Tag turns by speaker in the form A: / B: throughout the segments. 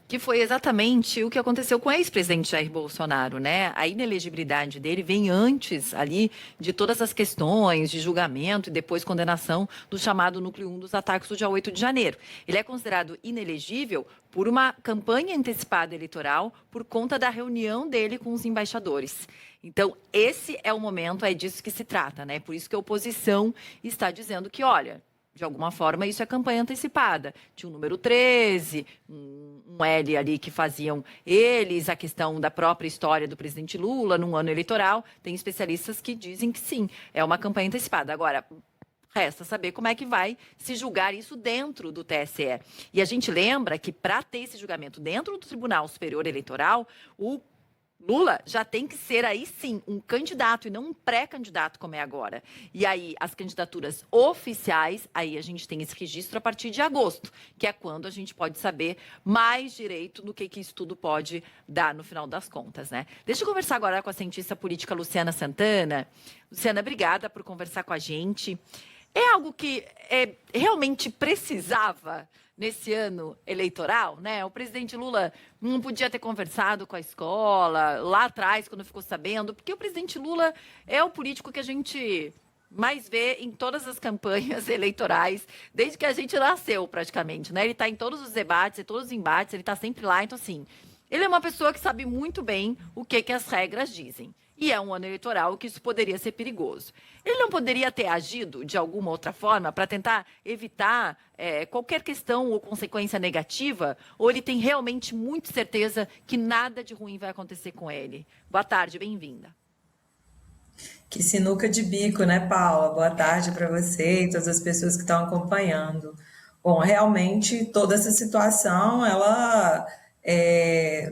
A: Que foi exatamente o que aconteceu com o ex-presidente Jair Bolsonaro, né? A inelegibilidade dele vem antes ali de todas as questões de julgamento e depois condenação do chamado núcleo 1 dos ataques do dia 8 de janeiro. Ele é considerado inelegível por uma campanha antecipada eleitoral por conta da reunião dele com os embaixadores. Então, esse é o momento, é disso que se trata, né? Por isso que a oposição está dizendo que, olha, de alguma forma, isso é campanha antecipada. Tinha o número 13, um L ali que faziam eles, a questão da própria história do presidente Lula num ano eleitoral. Tem especialistas que dizem que sim, é uma campanha antecipada. Agora, resta saber como é que vai se julgar isso dentro do TSE. E a gente lembra que, para ter esse julgamento dentro do Tribunal Superior Eleitoral, o Lula já tem que ser aí sim um candidato e não um pré-candidato como é agora. E aí as candidaturas oficiais, aí a gente tem esse registro a partir de agosto, que é quando a gente pode saber mais direito no que isso tudo pode dar no final das contas, né? Deixa eu conversar agora com a cientista política Luciana Santana. Luciana, obrigada por conversar com a gente. É algo que realmente precisava nesse ano eleitoral, né? O presidente Lula não podia ter conversado com a escola lá atrás, quando ficou sabendo, porque o presidente Lula é o político que a gente mais vê em todas as campanhas eleitorais, desde que a gente nasceu, praticamente, né? Ele está em todos os debates, em todos os embates, ele está sempre lá, então, assim, ele é uma pessoa que sabe muito bem o que as regras dizem. E é um ano eleitoral que isso poderia ser perigoso. Ele não poderia ter agido de alguma outra forma para tentar evitar qualquer questão ou consequência negativa? Ou ele tem realmente muita certeza que nada de ruim vai acontecer com ele? Boa tarde, bem-vinda.
B: Que sinuca de bico, né, Paula? Boa tarde para você e todas as pessoas que estão acompanhando. Bom, realmente toda essa situação, ela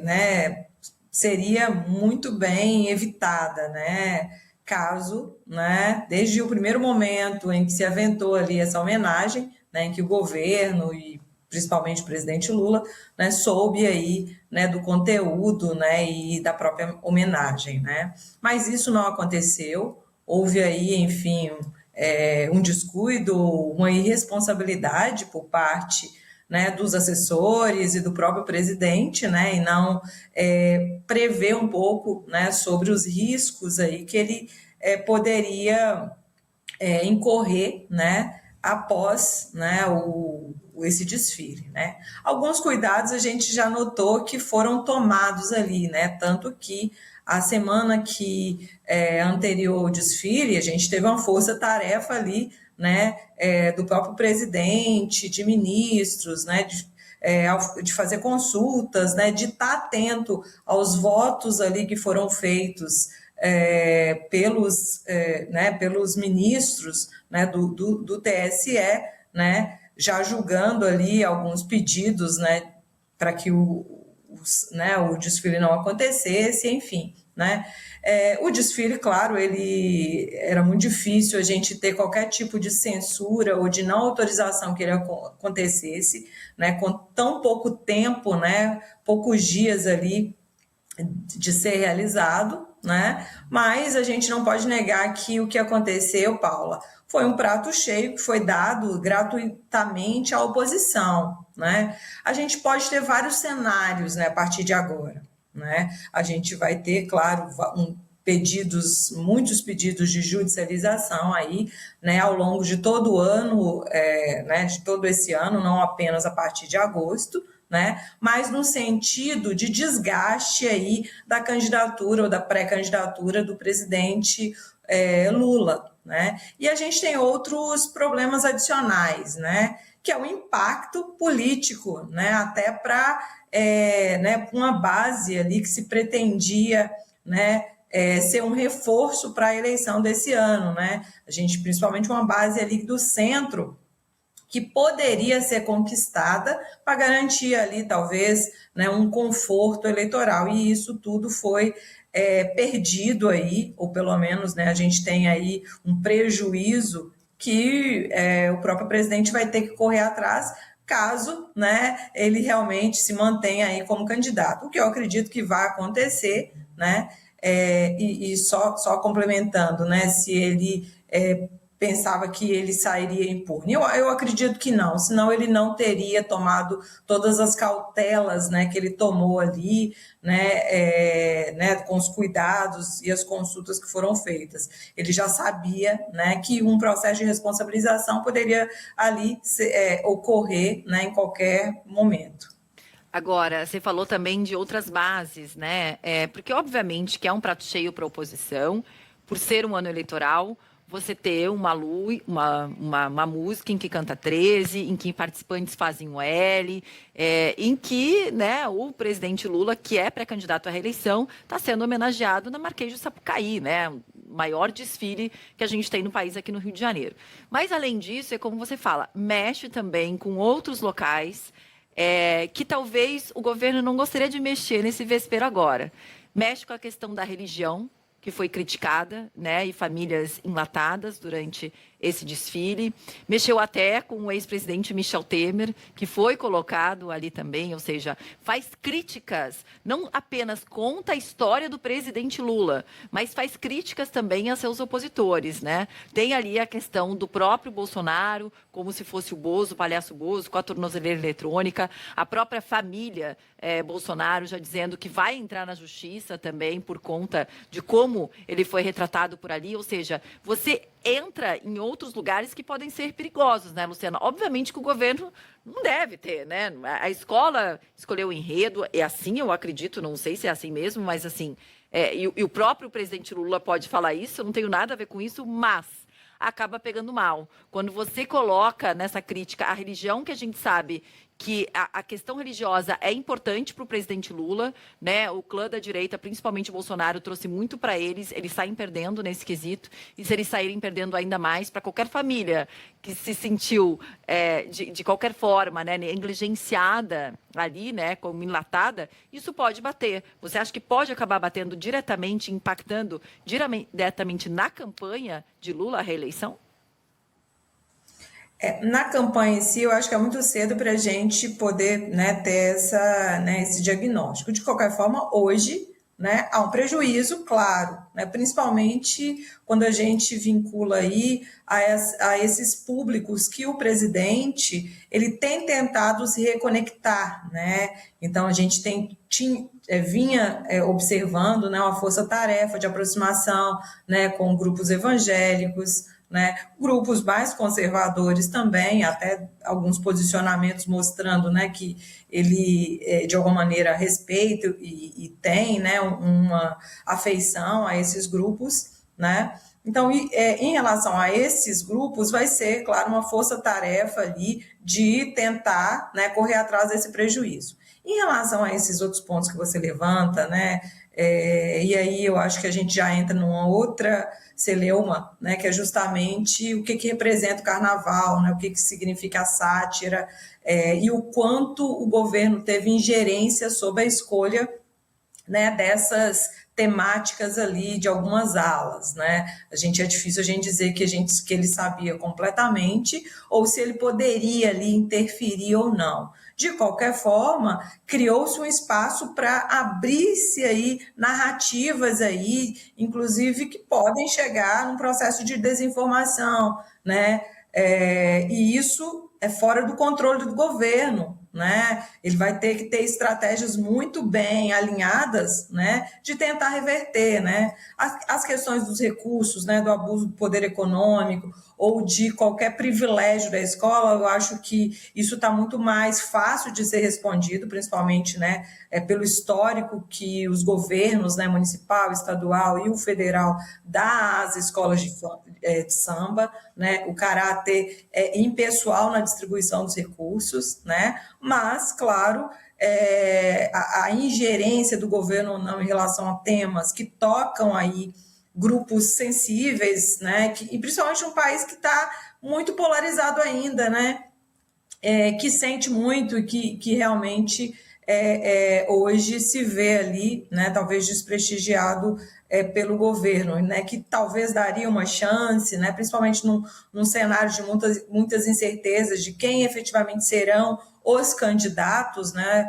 B: né, seria muito bem evitada, né, caso, né, desde o primeiro momento em que se aventou ali essa homenagem, né, em que o governo e principalmente o presidente Lula, né, soube aí, né, do conteúdo, né, e da própria homenagem, né. Mas isso não aconteceu, houve aí, enfim, um descuido, uma irresponsabilidade por parte, né, dos assessores e do próprio presidente, né, e não prever um pouco, né, sobre os riscos aí que ele poderia incorrer, né, após, né, esse desfile, né. Alguns cuidados a gente já notou que foram tomados ali, né, tanto que a semana que anterior ao desfile, a gente teve uma força-tarefa ali, né, do próprio presidente, de ministros, né, de fazer consultas, né, de estar atento aos votos ali que foram feitos pelos ministros, né, do TSE, né, já julgando ali alguns pedidos, né, para que o desfile não acontecesse, enfim, né. O desfile, claro, ele era muito difícil a gente ter qualquer tipo de censura ou de não autorização que ele acontecesse, né, com tão pouco tempo, né, poucos dias ali de ser realizado, né? Mas a gente não pode negar que o que aconteceu, Paula, foi um prato cheio que foi dado gratuitamente à oposição, né? A gente pode ter vários cenários, né, a partir de agora, né? A gente vai ter, claro, muitos pedidos de judicialização aí, né, ao longo de todo o ano, né, de todo esse ano, não apenas a partir de agosto, né, mas no sentido de desgaste aí da candidatura ou da pré-candidatura do presidente Lula, né? E a gente tem outros problemas adicionais, né, que é o impacto político, né, até para né, uma base ali que se pretendia, né, ser um reforço para a eleição desse ano, né? A gente, principalmente uma base ali do centro, que poderia ser conquistada para garantir ali, talvez, né, um conforto eleitoral. E isso tudo foi perdido aí, ou pelo menos, né, a gente tem aí um prejuízo que o próprio presidente vai ter que correr atrás caso, né, ele realmente se mantenha aí como candidato, o que eu acredito que vai acontecer, né, e só complementando, né, se ele pensava que ele sairia impune. Eu acredito que não, senão ele não teria tomado todas as cautelas, né, que ele tomou ali, né, com os cuidados e as consultas que foram feitas. Ele já sabia, né, que um processo de responsabilização poderia ali ocorrer, né, em qualquer momento.
A: Agora, você falou também de outras bases, né? Porque, obviamente, que é um prato cheio para a oposição, por ser um ano eleitoral, você ter uma música em que canta 13, em que participantes fazem o L, em que, né, o presidente Lula, que é pré-candidato à reeleição, está sendo homenageado na Marquês de Sapucaí, né? O maior desfile que a gente tem no país aqui no Rio de Janeiro. Mas, além disso, é como você fala, mexe também com outros locais que talvez o governo não gostaria de mexer nesse vespeiro agora. Mexe com a questão da religião, que foi criticada, né, e famílias enlatadas durante esse desfile. Mexeu até com o ex-presidente Michel Temer, que foi colocado ali também, ou seja, faz críticas, não apenas conta a história do presidente Lula, mas faz críticas também a seus opositores, né? Tem ali a questão do próprio Bolsonaro, como se fosse o Bozo, o palhaço Bozo, com a tornozeleira eletrônica, a própria família Bolsonaro já dizendo que vai entrar na justiça também por conta de como ele foi retratado por ali, ou seja, você entra em outros lugares que podem ser perigosos, né, Luciana? Obviamente que o governo não deve ter, né? A escola escolheu o enredo, é assim, eu acredito, não sei se é assim mesmo, mas assim, e o próprio presidente Lula pode falar isso, eu não tenho nada a ver com isso, mas acaba pegando mal. Quando você coloca nessa crítica a religião, que a gente sabe que a questão religiosa é importante para o presidente Lula, né? O clã da direita, principalmente o Bolsonaro, trouxe muito para eles saem perdendo nesse quesito, e se eles saírem perdendo ainda mais, para qualquer família que se sentiu, de qualquer forma, né, negligenciada ali, né, como enlatada, isso pode bater. Você acha que pode acabar batendo diretamente, impactando diretamente na campanha de Lula à reeleição?
B: Na campanha em si, eu acho que é muito cedo para a gente poder, né, ter esse diagnóstico. De qualquer forma, hoje, né, há um prejuízo, claro, né, principalmente quando a gente vincula aí a esses públicos que o presidente ele tem tentado se reconectar, né? Então a gente vinha observando, né, uma força-tarefa de aproximação, né, com grupos evangélicos, né, grupos mais conservadores também, até alguns posicionamentos mostrando, né, que ele, de alguma maneira, respeita e tem, né, uma afeição a esses grupos, né. Então, em relação a esses grupos, vai ser, claro, uma força-tarefa ali de tentar, né, correr atrás desse prejuízo. Em relação a esses outros pontos que você levanta, né, e aí eu acho que a gente já entra numa outra celeuma, né, que é justamente o que representa o carnaval, né, o que significa a sátira, e o quanto o governo teve ingerência sobre a escolha, né, dessas temáticas ali de algumas alas, né? É difícil a gente dizer que ele sabia completamente ou se ele poderia ali interferir ou não. De qualquer forma, criou-se um espaço para abrir-se aí narrativas aí, inclusive que podem chegar num processo de desinformação, né? E isso é fora do controle do governo, né? Ele vai ter que ter estratégias muito bem alinhadas, né, de tentar reverter, né, as questões dos recursos, né, do abuso do poder econômico ou de qualquer privilégio da escola. Eu acho que isso está muito mais fácil de ser respondido, principalmente, né, pelo histórico que os governos, né, municipal, estadual e o federal dá às escolas de samba, né, o caráter impessoal na distribuição dos recursos, né, mas, claro, a ingerência do governo ou não em relação a temas que tocam aí grupos sensíveis, né, e principalmente um país que está muito polarizado ainda, né, que sente muito e que realmente hoje se vê ali, né, talvez desprestigiado pelo governo, né, que talvez daria uma chance, né, principalmente num cenário de muitas incertezas de quem efetivamente serão os candidatos, né,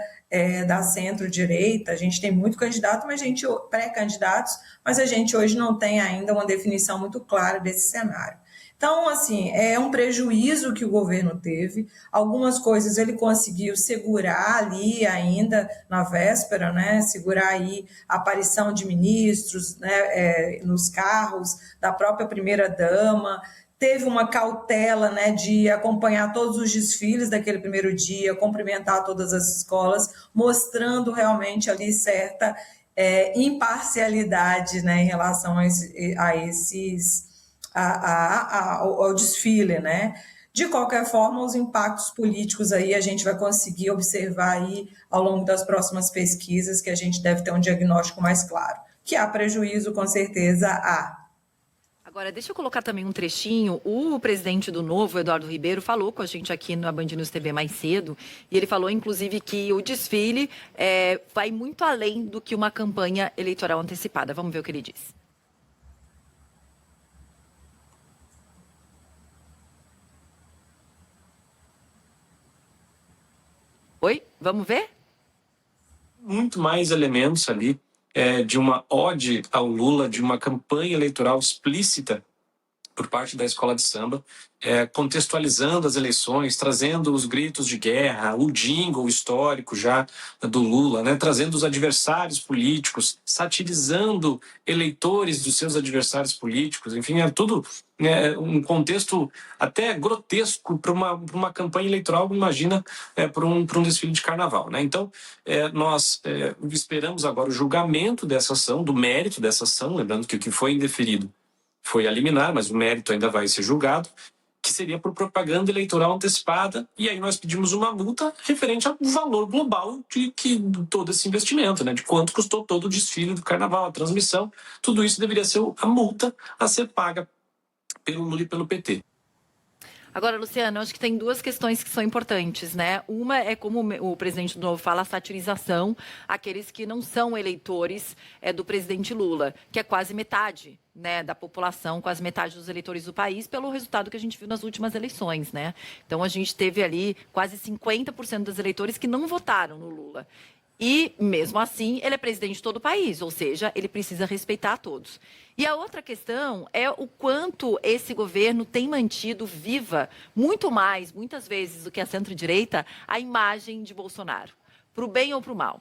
B: da centro-direita. A gente tem muito candidato, mas pré-candidatos, mas a gente hoje não tem ainda uma definição muito clara desse cenário. Então, assim, é um prejuízo que o governo teve. Algumas coisas ele conseguiu segurar ali ainda na véspera, né? Segurar aí a aparição de ministros, né? Nos carros da própria primeira-dama. Teve uma cautela, né, de acompanhar todos os desfiles daquele primeiro dia, cumprimentar todas as escolas, mostrando realmente ali certa imparcialidade, né, em relação ao desfile, né? De qualquer forma, os impactos políticos aí a gente vai conseguir observar aí ao longo das próximas pesquisas, que a gente deve ter um diagnóstico mais claro. Que há prejuízo, com certeza há.
A: Agora, deixa eu colocar também um trechinho. O presidente do Novo, Eduardo Ribeiro, falou com a gente aqui na Band News TV mais cedo. E ele falou, inclusive, que o desfile vai muito além do que uma campanha eleitoral antecipada. Vamos ver o que ele disse. Oi? Vamos ver?
C: Muito mais elementos ali de uma ode ao Lula, de uma campanha eleitoral explícita por parte da escola de samba, contextualizando as eleições, trazendo os gritos de guerra, o jingle histórico já do Lula, né, trazendo os adversários políticos, satirizando eleitores dos seus adversários políticos, enfim, é tudo um contexto até grotesco para uma campanha eleitoral, imagina, para um desfile de carnaval, né? Então, nós esperamos agora o julgamento dessa ação, do mérito dessa ação, lembrando que o que foi indeferido foi a liminar, mas o mérito ainda vai ser julgado, que seria por propaganda eleitoral antecipada, e aí nós pedimos uma multa referente ao valor global de todo esse investimento, né? De quanto custou todo o desfile do carnaval, a transmissão, tudo isso deveria ser a multa a ser paga pelo Lula e pelo PT.
A: Agora, Luciano, eu acho que tem duas questões que são importantes, né? Uma é como o presidente do Novo fala, a satirização àqueles que não são eleitores do presidente Lula, que é quase metade, né, da população, quase metade dos eleitores do país, pelo resultado que a gente viu nas últimas eleições, né? Então, a gente teve ali quase 50% dos eleitores que não votaram no Lula. E, mesmo assim, ele é presidente de todo o país, ou seja, ele precisa respeitar a todos. E a outra questão é o quanto esse governo tem mantido viva, muito mais, muitas vezes, do que a centro-direita, a imagem de Bolsonaro, para o bem ou para o mal.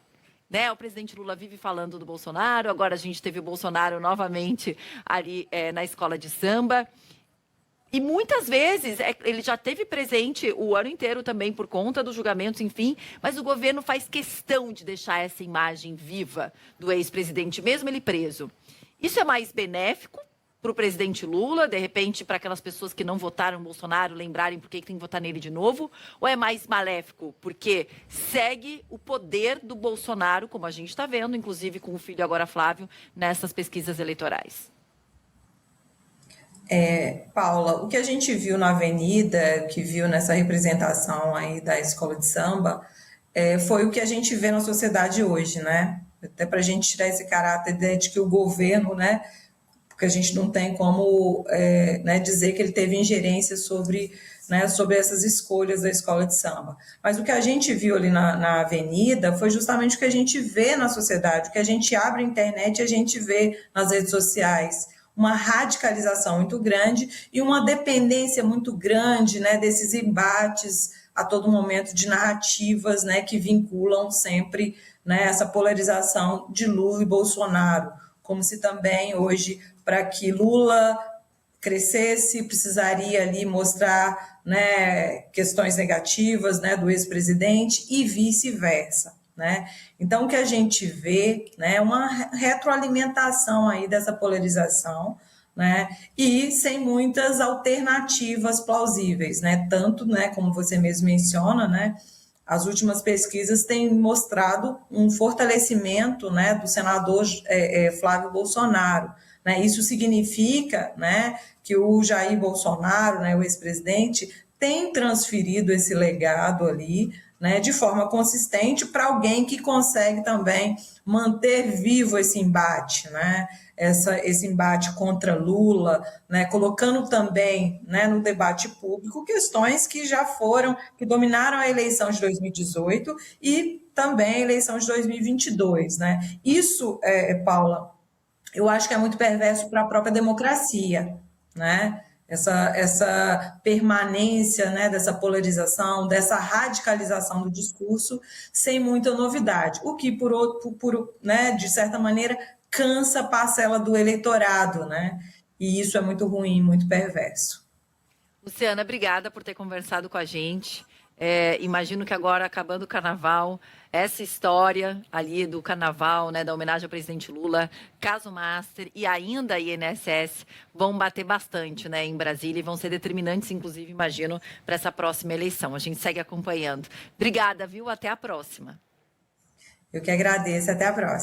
A: Né? O presidente Lula vive falando do Bolsonaro, agora a gente teve o Bolsonaro novamente ali na escola de samba. E muitas vezes ele já teve presente o ano inteiro também por conta dos julgamentos, enfim, mas o governo faz questão de deixar essa imagem viva do ex-presidente, mesmo ele preso. Isso é mais benéfico para o presidente Lula, de repente, para aquelas pessoas que não votaram no Bolsonaro lembrarem por que tem que votar nele de novo, ou é mais maléfico, porque segue o poder do Bolsonaro, como a gente está vendo, inclusive com o filho agora Flávio, nessas pesquisas eleitorais?
B: Paula, o que a gente viu na Avenida, que viu nessa representação aí da escola de samba, foi o que a gente vê na sociedade hoje, né? Até para a gente tirar esse caráter de que o governo, né? Porque a gente não tem como né, dizer que ele teve ingerência sobre, né, sobre essas escolhas da escola de samba. Mas o que a gente viu ali na Avenida foi justamente o que a gente vê na sociedade, o que a gente abre a internet e a gente vê nas redes sociais. Uma radicalização muito grande e uma dependência muito grande, né, desses embates a todo momento de narrativas, né, que vinculam sempre, né, essa polarização de Lula e Bolsonaro, como se também hoje, para que Lula crescesse, precisaria ali mostrar, né, questões negativas, né, do ex-presidente e vice-versa. Né? Então, o que a gente vê, né, é uma retroalimentação aí dessa polarização, né, e sem muitas alternativas plausíveis, né, tanto, né, como você mesmo menciona, né, as últimas pesquisas têm mostrado um fortalecimento, né, do senador Flávio Bolsonaro, né, isso significa, né, que o Jair Bolsonaro, né, o ex-presidente, tem transferido esse legado ali, né, de forma consistente para alguém que consegue também manter vivo esse embate, né, esse embate contra Lula, né, colocando também, né, no debate público questões que já foram, que dominaram a eleição de 2018 e também a eleição de 2022. Né. Isso, Paula, eu acho que é muito perverso para a própria democracia, né? essa permanência, né, dessa polarização, dessa radicalização do discurso, sem muita novidade, o que, né, de certa maneira, cansa a parcela do eleitorado, né? E isso é muito ruim, muito perverso.
A: Luciana, obrigada por ter conversado com a gente. Imagino que agora, acabando o carnaval, essa história ali do carnaval, né, da homenagem ao presidente Lula, caso Master e ainda a INSS vão bater bastante, né, em Brasília e vão ser determinantes, inclusive, imagino, para essa próxima eleição. A gente segue acompanhando. Obrigada, viu? Até a próxima.
B: Eu que agradeço. Até a próxima.